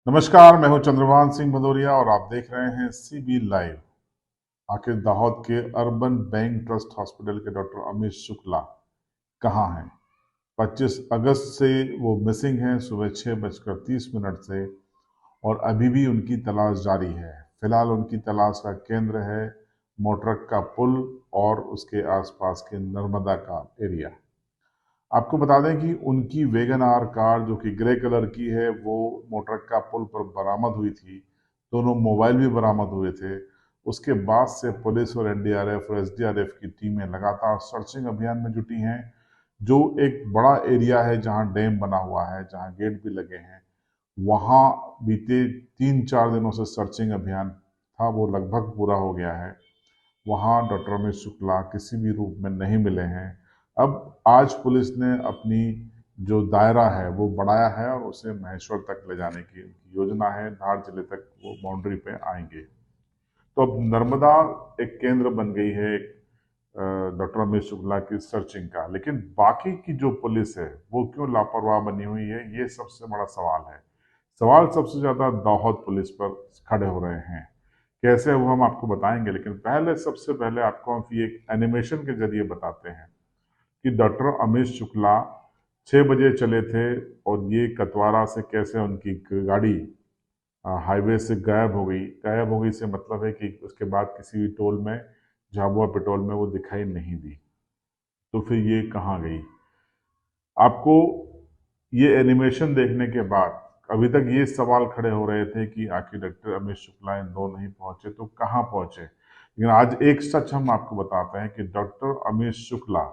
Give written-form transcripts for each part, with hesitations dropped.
नमस्कार, मैं हूं चंद्रभान सिंह भदौरिया और आप देख रहे हैं सीबी लाइव। आखिर दाहोद के अर्बन बैंक ट्रस्ट हॉस्पिटल के डॉक्टर अमित शुक्ला कहाँ हैं? 25 अगस्त से वो मिसिंग हैं सुबह 6:30 से, और अभी भी उनकी तलाश जारी है। फिलहाल उनकी तलाश का केंद्र है मोटरक का पुल और उसके आसपास के नर्मदा का एरिया। आपको बता दें कि उनकी वैगन आर कार जो कि ग्रे कलर की है वो मोटरक्का पुल पर बरामद हुई थी। दोनों मोबाइल भी बरामद हुए थे। उसके बाद से पुलिस और एनडीआरएफ और एसडीआरएफ की टीमें लगातार सर्चिंग अभियान में जुटी हैं। जो एक बड़ा एरिया है जहां डैम बना हुआ है, जहां गेट भी लगे हैं, वहां बीते 3-4 दिनों से सर्चिंग अभियान था, वो लगभग पूरा हो गया है। वहां डॉक्टर अमित शुक्ला किसी भी रूप में नहीं मिले हैं। अब आज पुलिस ने अपनी जो दायरा है वो बढ़ाया है और उसे महेश्वर तक ले जाने की उनकी योजना है। धार जिले तक वो बाउंड्री पे आएंगे। तो अब नर्मदा एक केंद्र बन गई है डॉक्टर अमित शुक्ला की सर्चिंग का। लेकिन बाकी की जो पुलिस है वो क्यों लापरवाह बनी हुई है, ये सबसे बड़ा सवाल है। सवाल सबसे ज्यादा दाहोद पुलिस पर खड़े हो रहे हैं। कैसे वो हम आपको बताएंगे, लेकिन सबसे पहले आपको हम एक एनिमेशन के जरिए बताते हैं कि डॉक्टर अमित शुक्ला 6 बजे चले थे और ये कतवारा से कैसे उनकी गाड़ी हाईवे से गायब हो गई। गायब हो गई से मतलब है कि उसके बाद किसी भी टोल में, झाबुआ पेट्रोल में वो दिखाई नहीं दी। तो फिर ये कहाँ गई? आपको ये एनिमेशन देखने के बाद अभी तक ये सवाल खड़े हो रहे थे कि आखिर डॉक्टर अमित शुक्ला इंदौर नहीं पहुंचे तो कहाँ पहुंचे। लेकिन आज एक सच हम आपको बताते हैं कि डॉक्टर अमित शुक्ला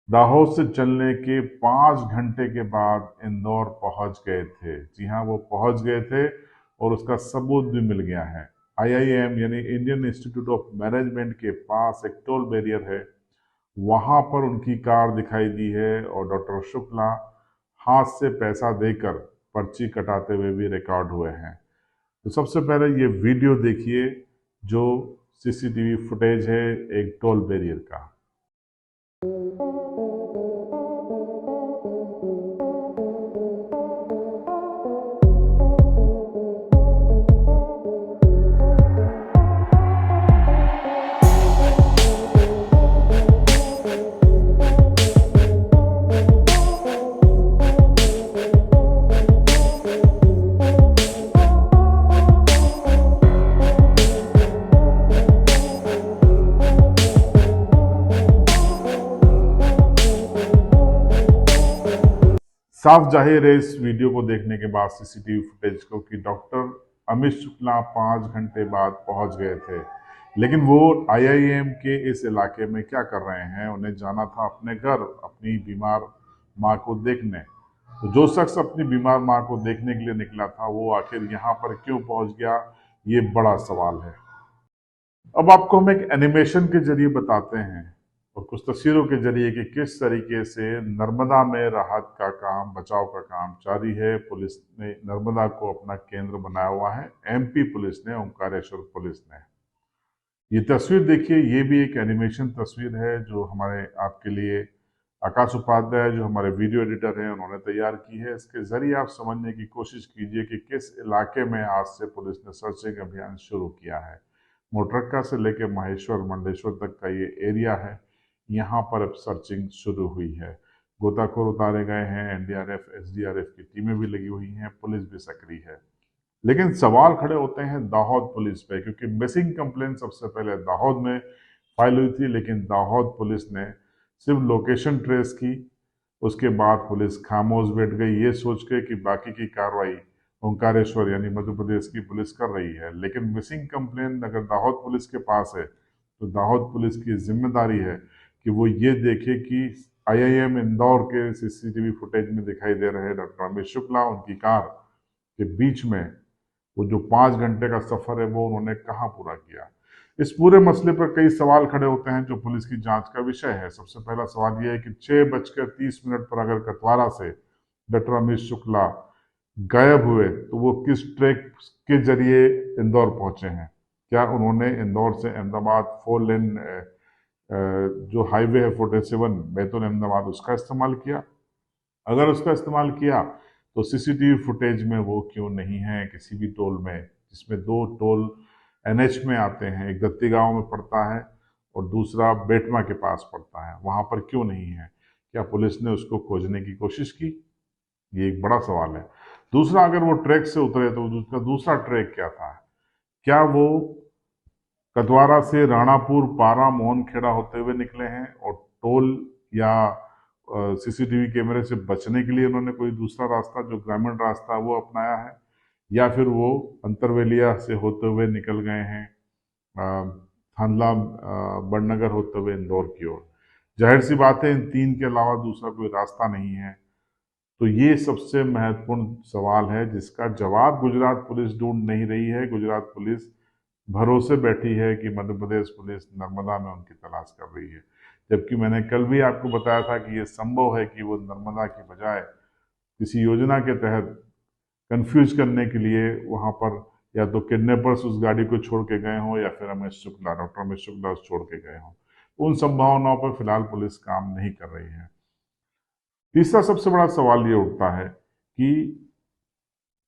दाहोद से चलने के 5 घंटे के बाद इंदौर पहुंच गए थे। जी हाँ, वो पहुंच गए थे और उसका सबूत भी मिल गया है। आईआईएम यानी इंडियन इंस्टीट्यूट ऑफ मैनेजमेंट के पास एक टोल बैरियर है, वहां पर उनकी कार दिखाई दी है और डॉक्टर शुक्ला हाथ से पैसा देकर पर्ची कटाते हुए भी रिकॉर्ड हुए हैं। तो सबसे पहले ये वीडियो देखिए जो सीसीटीवी फुटेज है एक टोल बैरियर का। साफ जाहिर है इस वीडियो को देखने के बाद, सीसीटीवी फुटेज को, कि डॉक्टर अमित शुक्ला 5 घंटे बाद पहुंच गए थे। लेकिन वो आईआईएम के इस इलाके में क्या कर रहे हैं? उन्हें जाना था अपने घर अपनी बीमार माँ को देखने। तो जो शख्स अपनी बीमार माँ को देखने के लिए निकला था वो आखिर यहाँ पर क्यों पहुंच गया, ये बड़ा सवाल है। अब आपको हम एक एनिमेशन के जरिए बताते हैं और कुछ तस्वीरों के जरिए कि किस तरीके से नर्मदा में राहत का काम, बचाव का काम जारी है। पुलिस ने नर्मदा को अपना केंद्र बनाया हुआ है, एमपी पुलिस ने, ओंकारेश्वर पुलिस ने। ये तस्वीर देखिए, ये भी एक एनिमेशन तस्वीर है जो हमारे आपके लिए आकाश उपाध्याय, जो हमारे वीडियो एडिटर हैं, उन्होंने तैयार की है। इसके जरिए आप समझने की कोशिश कीजिए कि किस इलाके में आज से पुलिस ने सर्चिंग अभियान शुरू किया है। मोटरक्का से लेकर माहेश्वर मंडलेश्वर तक का ये एरिया है, यहाँ पर अब सर्चिंग शुरू हुई है। गोताखोर उतारे गए हैं, एनडीआरएफ एसडीआरएफ की टीमें भी लगी हुई हैं, पुलिस भी सक्रिय है। लेकिन सवाल खड़े होते हैं दाहोद पुलिस पे, क्योंकि मिसिंग कंप्लेन सबसे पहले दाहोद में फाइल हुई थी। लेकिन दाहोद पुलिस ने सिर्फ लोकेशन ट्रेस की, उसके बाद पुलिस खामोश बैठ गई ये सोच के कि बाकी की कार्रवाई ओंकारेश्वर यानी मध्य प्रदेश की पुलिस कर रही है। लेकिन मिसिंग कंप्लेन अगर दाहोद पुलिस के पास है तो दाहोद पुलिस की जिम्मेदारी है कि वो ये देखे कि आईआईएम इंदौर के सीसीटीवी फुटेज में दिखाई दे रहे डॉक्टर अमित शुक्ला उनकी कार के बीच में वो जो 5 घंटे का सफर है वो उन्होंने कहाँ पूरा किया। इस पूरे मसले पर कई सवाल खड़े होते हैं जो पुलिस की जांच का विषय है। सबसे पहला सवाल यह है कि 6:30 पर अगर कतवारा से डॉक्टर अमित शुक्ला गायब हुए तो वो किस ट्रैक के जरिए इंदौर पहुंचे हैं? क्या उन्होंने इंदौर से अहमदाबाद 4 लेन जो हाईवे है 47 बैतूल अहमदाबाद, उसका इस्तेमाल किया? अगर उसका इस्तेमाल किया तो सीसीटीवी फुटेज में वो क्यों नहीं है किसी भी टोल में, जिसमें दो टोल एनएच में आते हैं, एक दत्ती गांव में पड़ता है और दूसरा बेटमा के पास पड़ता है, वहां पर क्यों नहीं है? क्या पुलिस ने उसको खोजने की कोशिश की? ये एक बड़ा सवाल है। दूसरा, अगर वो ट्रैक से उतरे तो उसका दूसरा ट्रैक क्या था? क्या वो कदवारा से राणापुर, पारा, मोहनखेड़ा होते हुए निकले हैं और टोल या सीसीटीवी कैमरे से बचने के लिए उन्होंने कोई दूसरा रास्ता, जो ग्रामीण रास्ता है, वो अपनाया है? या फिर वो अंतरवेलिया से होते हुए निकल गए हैं थांदला, बड़नगर होते हुए इंदौर की ओर? जाहिर सी बात है इन तीन के अलावा दूसरा कोई रास्ता नहीं है। तो ये सबसे महत्वपूर्ण सवाल है जिसका जवाब गुजरात पुलिस ढूंढ नहीं रही है। गुजरात पुलिस भरोसे बैठी है कि मध्य प्रदेश पुलिस नर्मदा में उनकी तलाश कर रही है, जबकि मैंने कल भी आपको बताया था कि ये संभव है कि वो नर्मदा की बजाय किसी योजना के तहत कंफ्यूज करने के लिए वहां पर या तो किडनैपर्स उस गाड़ी को छोड़ के गए हों या फिर डॉक्टर रमेश शुक्ला उस छोड़ के गए हों। उन संभावनाओं पर फिलहाल पुलिस काम नहीं कर रही है। तीसरा सबसे बड़ा सवाल ये उठता है कि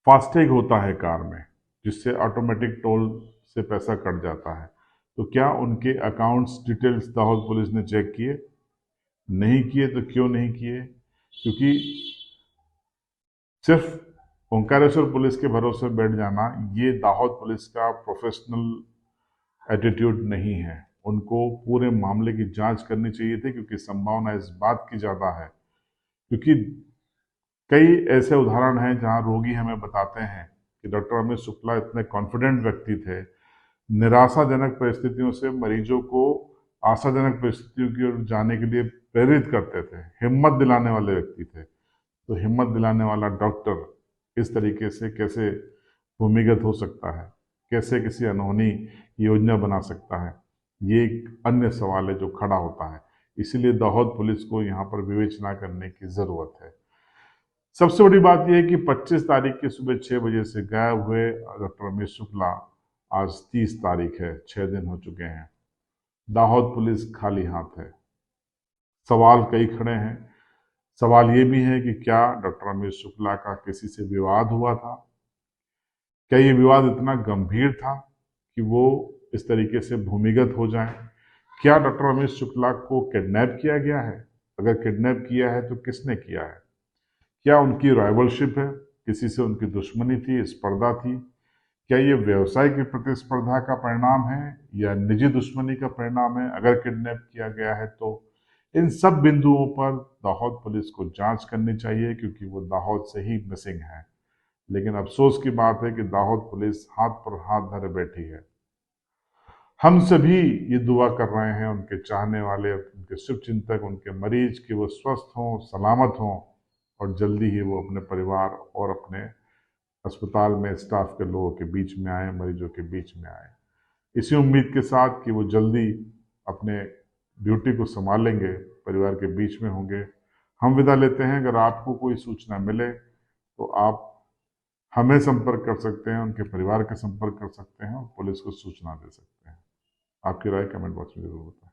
फास्टैग होता है कार में, जिससे ऑटोमेटिक टोल से पैसा कट जाता है, तो क्या उनके अकाउंट्स डिटेल्स दाहोद पुलिस ने चेक किए? नहीं किए तो क्यों नहीं किए? क्योंकि सिर्फ ओंकारेश्वर पुलिस के भरोसे बैठ जाना ये दाहोद पुलिस का प्रोफेशनल एटीट्यूड नहीं है। उनको पूरे मामले की जांच करनी चाहिए थी, क्योंकि संभावना इस बात की ज़्यादा है, क्योंकि कई ऐसे उदाहरण हैं जहां रोगी हमें बताते हैं कि डॉक्टर अमित शुक्ला इतने कॉन्फिडेंट व्यक्ति थे, निराशाजनक परिस्थितियों से मरीजों को आशाजनक परिस्थितियों की ओर जाने के लिए प्रेरित करते थे, हिम्मत दिलाने वाले व्यक्ति थे। तो हिम्मत दिलाने वाला डॉक्टर इस तरीके से कैसे भूमिगत हो सकता है, कैसे किसी अनहोनी योजना बना सकता है? ये एक अन्य सवाल है जो खड़ा होता है। इसीलिए दाहोद पुलिस को यहाँ पर विवेचना करने की जरूरत है। सबसे बड़ी बात यह है कि 25 तारीख की सुबह 6 बजे से गायब हुए डॉक्टर रमेश शुक्ला आज 30 तारीख है, 6 दिन हो चुके हैं। दाहोद पुलिस खाली हाथ है। सवाल कई खड़े हैं। सवाल ये भी है कि क्या डॉक्टर रमेश शुक्ला का किसी से विवाद हुआ था? क्या ये विवाद इतना गंभीर था कि वो इस तरीके से भूमिगत हो जाएं? क्या डॉक्टर रमेश शुक्ला को किडनैप किया गया है? अगर किडनैप किया है तो किसने किया है? क्या उनकी राइवलशिप है, किसी से उनकी दुश्मनी थी, स्पर्धा थी? क्या ये व्यवसाय की प्रतिस्पर्धा का परिणाम है या निजी दुश्मनी का परिणाम है? अगर किडनैप किया गया है तो इन सब बिंदुओं पर दाहोद पुलिस को जांच करनी चाहिए, क्योंकि वो दाहोद से ही मिसिंग है। लेकिन अफसोस की बात है कि दाहोद पुलिस हाथ पर हाथ धरे बैठी है। हम सभी ये दुआ कर रहे हैं, उनके चाहने वाले, उनके शुभचिंतक, उनके मरीज, कि वो स्वस्थ हों, सलामत हों और जल्दी ही वो अपने परिवार और अपने अस्पताल में स्टाफ के लोगों के बीच में आए, मरीजों के बीच में आए। इसी उम्मीद के साथ कि वो जल्दी अपने ड्यूटी को संभालेंगे, परिवार के बीच में होंगे, हम विदा लेते हैं। अगर आपको कोई सूचना मिले तो आप हमें संपर्क कर सकते हैं, उनके परिवार के संपर्क कर सकते हैं और पुलिस को सूचना दे सकते हैं। आपकी राय कमेंट बॉक्स में जरूर बताएं।